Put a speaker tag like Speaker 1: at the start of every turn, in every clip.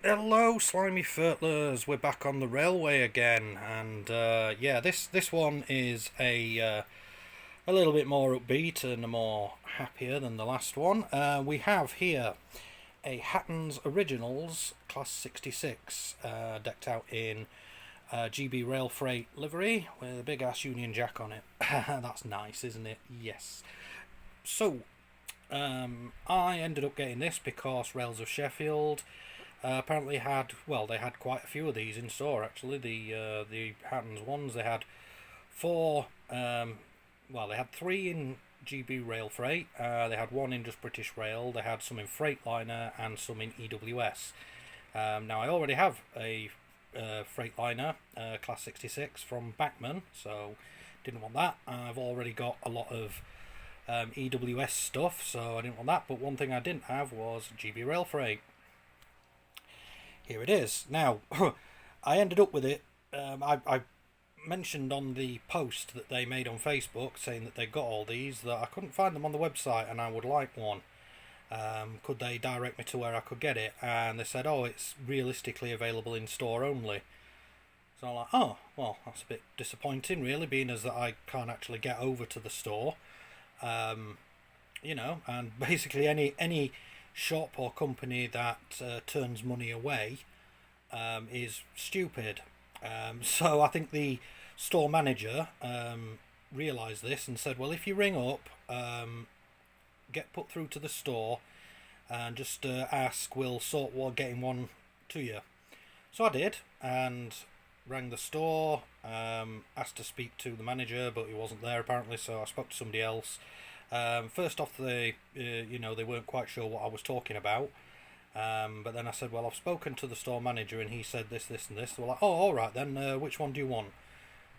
Speaker 1: Hello, slimy furtlers. We're back on the railway again, and yeah, this one is a little bit more upbeat and more happier than the last one. We have here a Hattons Originals Class 66, decked out in GB Rail Freight livery with a big ass Union Jack on it. That's nice, isn't it? Yes. So, I ended up getting this because Rails of Sheffield apparently they had quite a few of these in store actually. The Hattons ones, they had four. They had three in GB Rail Freight. They had one in just British Rail. They had some in Freightliner and some in EWS. Now I already have a Freightliner Class 66 from Bachmann, so didn't want that. I've already got a lot of EWS stuff, so I didn't want that. But one thing I didn't have was GB Rail Freight. Here it is. Now, I ended up with it. I mentioned on the post that they made on Facebook saying that they got all these, that I couldn't find them on the website and I would like one. Could they direct me to where I could get it? And they said, oh, it's realistically available in store only. So I'm like, oh, well, that's a bit disappointing really, being as that I can't actually get over to the store. And basically any shop or company that turns money away is stupid. So I think the store manager realised this and said, well, if you ring up, get put through to the store and just ask, we'll sort getting one to you. So I did, and rang the store, asked to speak to the manager, but he wasn't there apparently, so I spoke to somebody else. First off, they weren't quite sure what I was talking about. But then I said, well, I've spoken to the store manager and he said this, this and this. They were like, oh, alright then, which one do you want?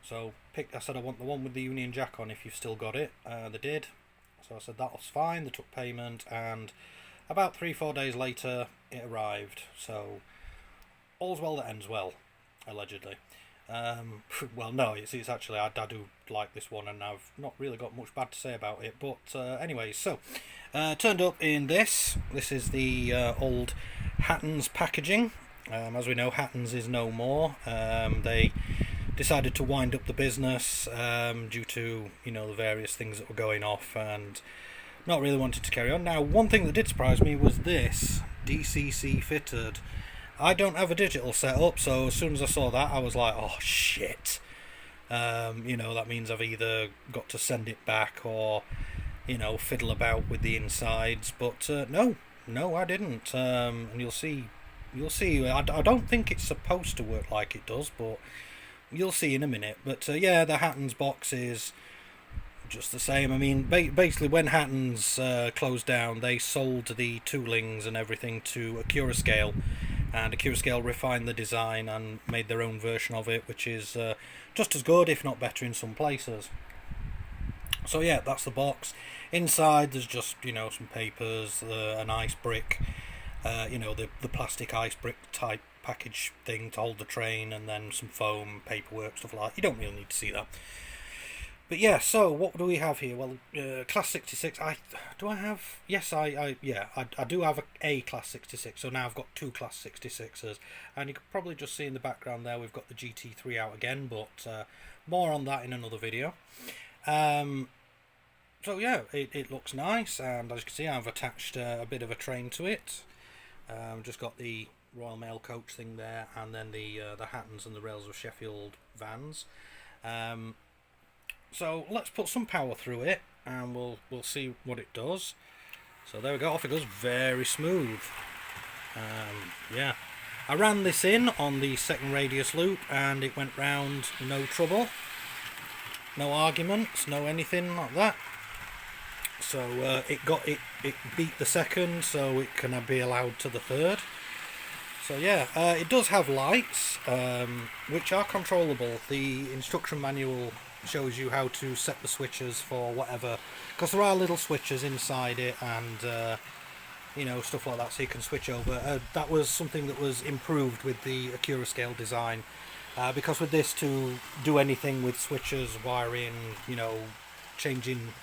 Speaker 1: So I said, I want the one with the Union Jack on if you've still got it. They did. So I said that was fine. They took payment, and about 3-4 days later it arrived. So all's well that ends well, allegedly. Well, no, it's actually, I do like this one, and I've not really got much bad to say about it. But anyway, so turned up in this. This is the old Hattons packaging. As we know, Hattons is no more. They decided to wind up the business due to the various things that were going off, and not really wanted to carry on. Now, one thing that did surprise me was this DCC fitted. I don't have a digital setup, so as soon as I saw that, I was like, oh shit. That means I've either got to send it back or, fiddle about with the insides. But no, I didn't. And you'll see. I don't think it's supposed to work like it does, but you'll see in a minute. But the Hattons box is just the same. I mean, basically, when Hattons closed down, they sold the toolings and everything to Accurascale. And Accurascale refined the design and made their own version of it, which is just as good, if not better, in some places. So yeah, that's the box. Inside, there's just some papers, an ice brick, the plastic ice brick type package thing to hold the train, and then some foam, paperwork, stuff like that. You don't really need to see that. But yeah, so what do we have here? Well, Class 66. I do have a Class 66. So now I've got two Class 66s, and you can probably just see in the background there we've got the GT3 out again, but more on that in another video. So yeah, it looks nice, and as you can see, I've attached a bit of a train to it. Just got the Royal Mail coach thing there, and then the Hattons and the Rails of Sheffield vans. So let's put some power through it, and we'll see what it does. So there we go, off it goes, very smooth. Yeah, I ran this in on the second radius loop, and it went round no trouble, no arguments, no anything like that. So it beat the second, so it can be allowed to the third. So yeah, it does have lights, which are controllable. The instruction manual shows you how to set the switches for whatever, because there are little switches inside it, and stuff like that, so you can switch over. That was something that was improved with the Accurascale design, because with this, to do anything with switches, wiring, changing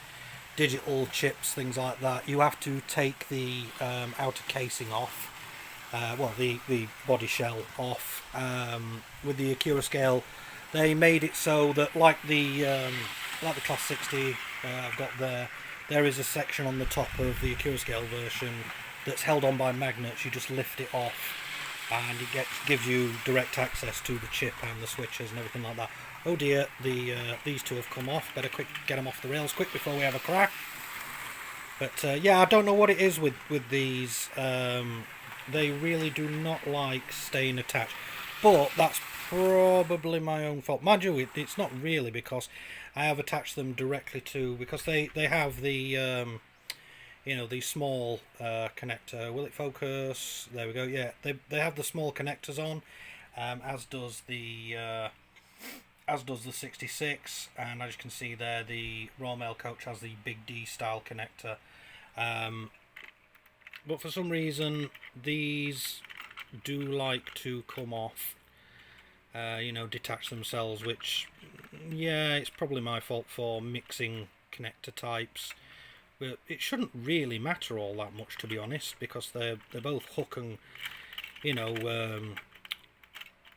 Speaker 1: digital chips, things like that, you have to take the outer casing off, the body shell off. With the Acura scale, they made it so that like the Class 60 I've got there is a section on the top of the Acura scale version that's held on by magnets. You just lift it off, and it gives you direct access to the chip and the switches and everything like that. Oh dear, these two have come off. Better get them off the rails quick before we have a crack. But yeah, I don't know what it is with these. They really do not like staying attached. But that's probably my own fault. Mind you, it's not really, because I have attached them directly to, because they have the the small connector. Will it focus? There we go. Yeah, they have the small connectors on, as does the 66, and as you can see there, the Royal Mail coach has the big D style connector. But for some reason these do like to come off, detach themselves, which, yeah, it's probably my fault for mixing connector types. But it shouldn't really matter all that much, to be honest, because they're both hook and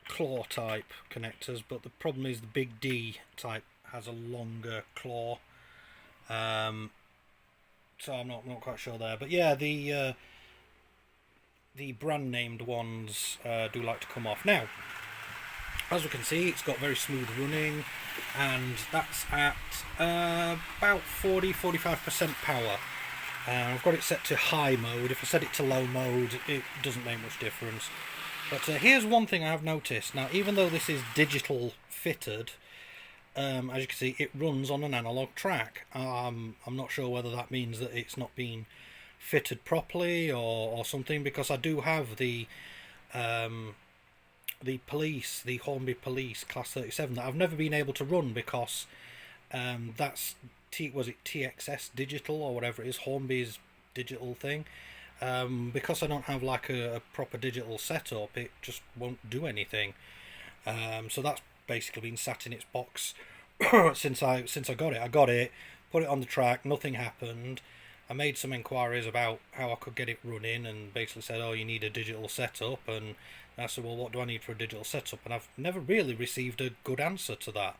Speaker 1: claw type connectors. But the problem is the big D type has a longer claw, so I'm not quite sure there. But yeah, the brand named ones do like to come off. Now, as we can see, it's got very smooth running, and that's at about 40-45% power. I've got it set to high mode. If I set it to low mode, it doesn't make much difference. But here's one thing I have noticed. Now, even though this is digital fitted, as you can see, it runs on an analog track. I'm not sure whether that means that it's not been fitted properly or something, because I do have the Hornby Police Class 37 that I've never been able to run, because that's TXS digital or whatever it is, Hornby's digital thing. Because I don't have like a proper digital setup, it just won't do anything. So that's basically been sat in its box since I got it. I got it, put it on the track, nothing happened. I made some inquiries about how I could get it running, and basically said, oh, you need a digital setup. And I said, well, what do I need for a digital setup? And I've never really received a good answer to that.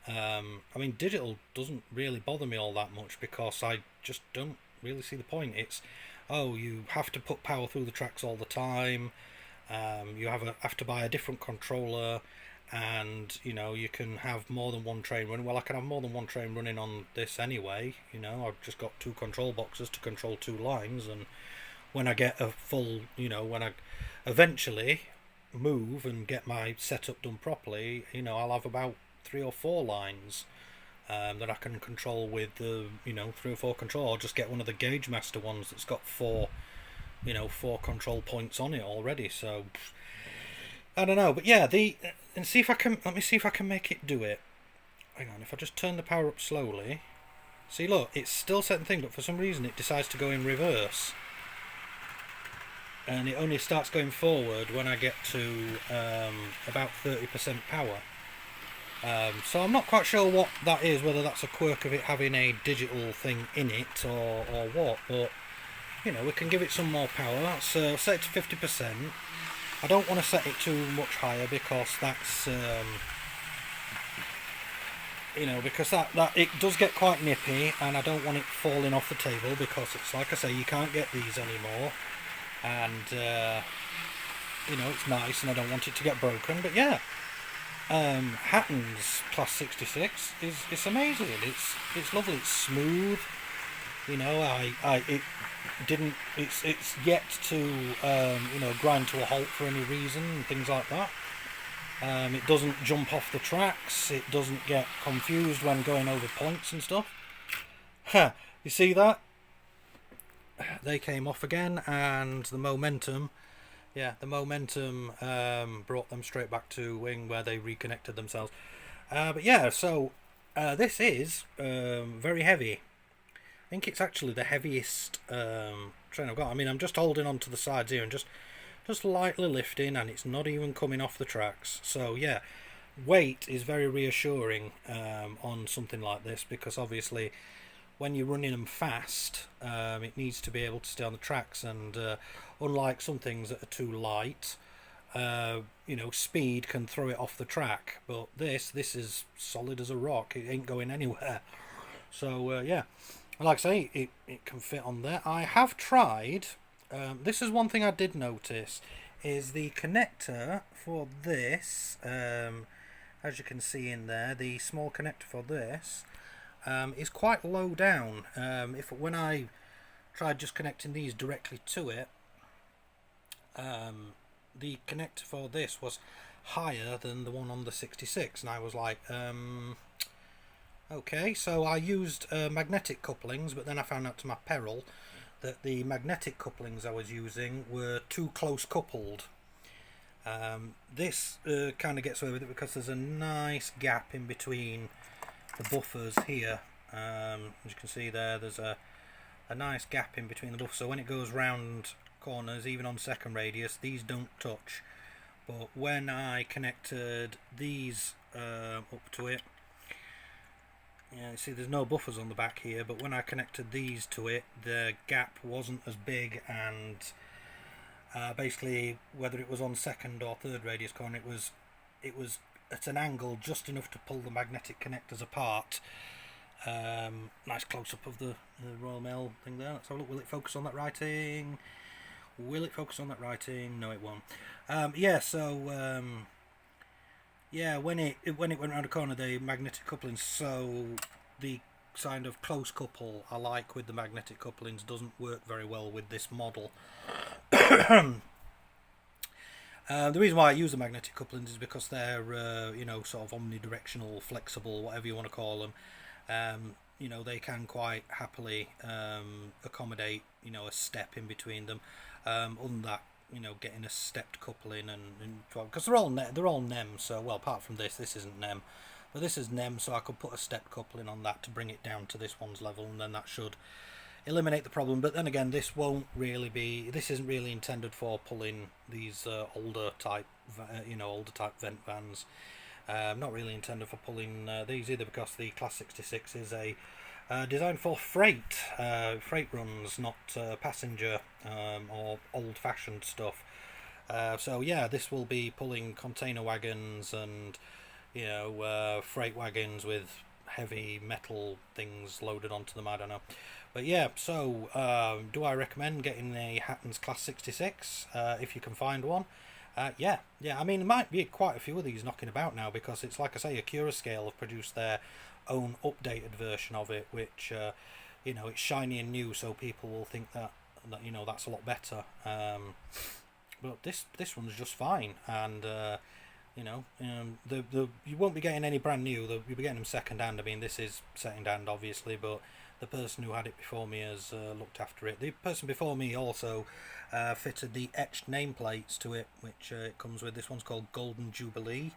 Speaker 1: I mean, digital doesn't really bother me all that much, because I just don't really see the point. It's, oh, you have to put power through the tracks all the time. You have to buy a different controller, and you can have more than one train running. Well, I can have more than one train running on this anyway. I've just got two control boxes to control two lines, and when I get a full, when I eventually move and get my setup done properly, I'll have about 3 or 4 lines that I can control with the 3 or 4 control. I'll just get one of the Gauge Master ones that's got 4 control points on it already. So I don't know, but yeah, let me see if I can make it do it. Hang on, if I just turn the power up slowly, see, look, it's still setting thing, but for some reason it decides to go in reverse, and it only starts going forward when I get to about 30% power. So I'm not quite sure what that is, whether that's a quirk of it having a digital thing in it or what, but we can give it some more power. So set it to 50%. I don't want to set it too much higher, because that's because that it does get quite nippy, and I don't want it falling off the table, because it's like I say, you can't get these anymore, and it's nice, and I don't want it to get broken. But yeah, Hattons Class 66 it's amazing. It's lovely. It's smooth. It's yet to grind to a halt for any reason and things like that. It doesn't jump off the tracks. It doesn't get confused when going over points and stuff. You see that? They came off again, and the momentum brought them straight back to wing, where they reconnected themselves. But yeah, so this is very heavy. I think it's actually the heaviest train I've got. I mean, I'm just holding on to the sides here and just lightly lifting, and it's not even coming off the tracks. So yeah, weight is very reassuring on something like this, because obviously when you're running them fast, it needs to be able to stay on the tracks, and unlike some things that are too light, speed can throw it off the track, but this is solid as a rock. It ain't going anywhere. So yeah, like I say, it can fit on there. I have tried, this is one thing I did notice, is the connector for this, as you can see in there, the small connector for this is quite low down. When I tried just connecting these directly to it, the connector for this was higher than the one on the 66, and I was like, okay. So I used magnetic couplings, but then I found out to my peril that the magnetic couplings I was using were too close coupled. This kind of gets away with it because there's a nice gap in between the buffers here. As you can see there's a nice gap in between the buffers, so when it goes round corners, even on second radius, these don't touch. But when I connected these up to it, you see there's no buffers on the back here, but when I connected these to it, the gap wasn't as big, and basically whether it was on second or third radius corner, it was at an angle just enough to pull the magnetic connectors apart. Nice close-up of the Royal Mail thing there. Let's have a look. Will it focus on that writing? Will it focus on that writing? No, it won't. When it went around a corner, the magnetic couplings, so the kind of close couple I like with the magnetic couplings doesn't work very well with this model. The reason why I use the magnetic couplings is because they're sort of omnidirectional, flexible, whatever you want to call them. They can quite happily accommodate a step in between them. Other than that, getting a stepped coupling and because they're all NEM. So, well, apart from this isn't NEM, but this is NEM, so I could put a stepped coupling on that to bring it down to this one's level, and then that should eliminate the problem. But then again, this isn't really intended for pulling these older type vent vans. Not really intended for pulling these either, because the Class 66 is a designed for freight runs, not passenger or old-fashioned stuff. So yeah, this will be pulling container wagons and freight wagons with heavy metal things loaded onto them. I don't know, but yeah. So do I recommend getting a Hattons Class 66 if you can find one? Yeah. I mean, there might be quite a few of these knocking about now, because it's like I say, Accurascale have produced their own updated version of it, which it's shiny and new, so people will think that that's a lot better. But this one's just fine, and you won't be getting any brand new. You'll be getting them second hand. I mean, this is second hand, obviously, but the person who had it before me has looked after it. The person before me also fitted the etched nameplates to it, which it comes with. This one's called Golden Jubilee.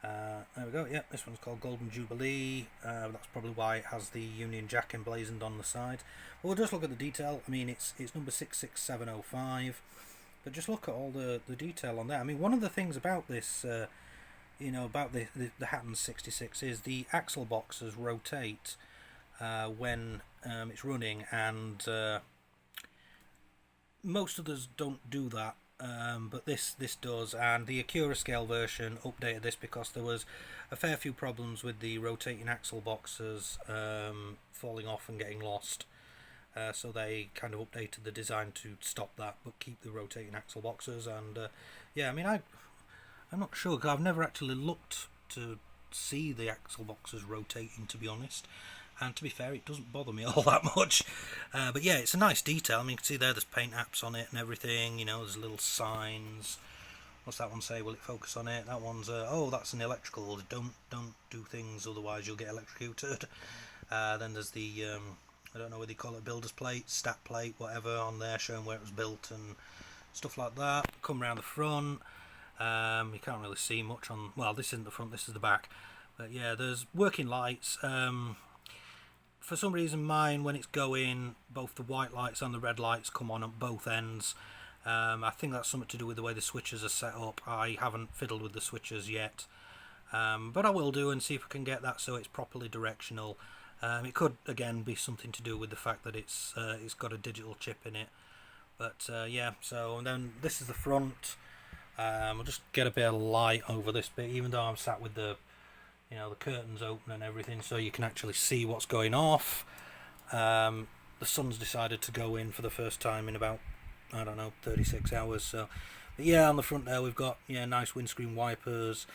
Speaker 1: There we go. Yeah, this one's called Golden Jubilee. That's probably why it has the Union Jack emblazoned on the side. But we'll just look at the detail. I mean, it's number 66705, but just look at all the detail on there. I mean, one of the things about this, about the Hattons 66 is the axle boxes rotate when it's running, and most others don't do that. But this does, and the Accurascale version updated this because there was a fair few problems with the rotating axle boxes falling off and getting lost. So they kind of updated the design to stop that, but keep the rotating axle boxes. And yeah, I mean, I'm not sure, because I've never actually looked to see the axle boxes rotating, to be honest. And to be fair, it doesn't bother me all that much. But yeah, it's a nice detail. I mean, you can see there's paint apps on it and everything. There's little signs. What's that one say? Will it focus on it? That one's oh, that's an electrical. Don't do things, otherwise you'll get electrocuted. Then there's the I don't know whether you call it builder's plate, stat plate, whatever, on there showing where it was built and stuff like that. Come round the front. You can't really see much on. Well, this isn't the front. This is the back. But yeah, there's working lights. For some reason, mine, when it's going, both the white lights and the red lights come on at both ends. I think that's something to do with the way the switches are set up. I haven't fiddled with the switches yet, but I will do and see if I can get that so it's properly directional. It could again be something to do with the fact that it's got a digital chip in it. But yeah, so and then this is the front. I'll just get a bit of light over this bit, even though I'm sat with the the curtains open and everything, so you can actually see what's going off. The sun's decided to go in for the first time in about, I don't know, 36 hours. So, but yeah, on the front there we've got nice windscreen wipers.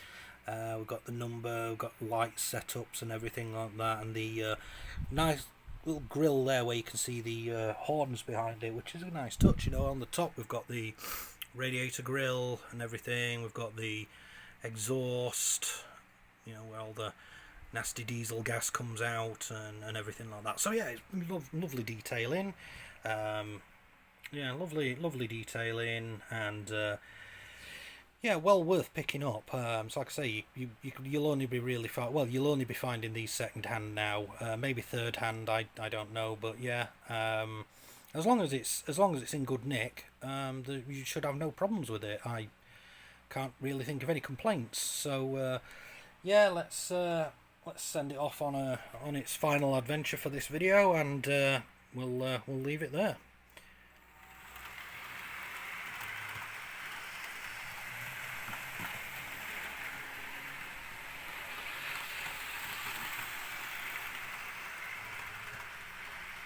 Speaker 1: We've got the number, we've got light setups and everything like that, and the nice little grill there where you can see the horns behind it, which is a nice touch. On the top we've got the radiator grill and everything. We've got the exhaust, where all the nasty diesel gas comes out and everything like that. So yeah, it's lovely detailing. Lovely detailing, and yeah, well worth picking up. So like I say, you'll only be you'll only be finding these second hand now. Maybe third hand, I don't know, but yeah. As long as it's in good nick, you should have no problems with it. I can't really think of any complaints. So yeah, let's send it off on its final adventure for this video, and we'll leave it there.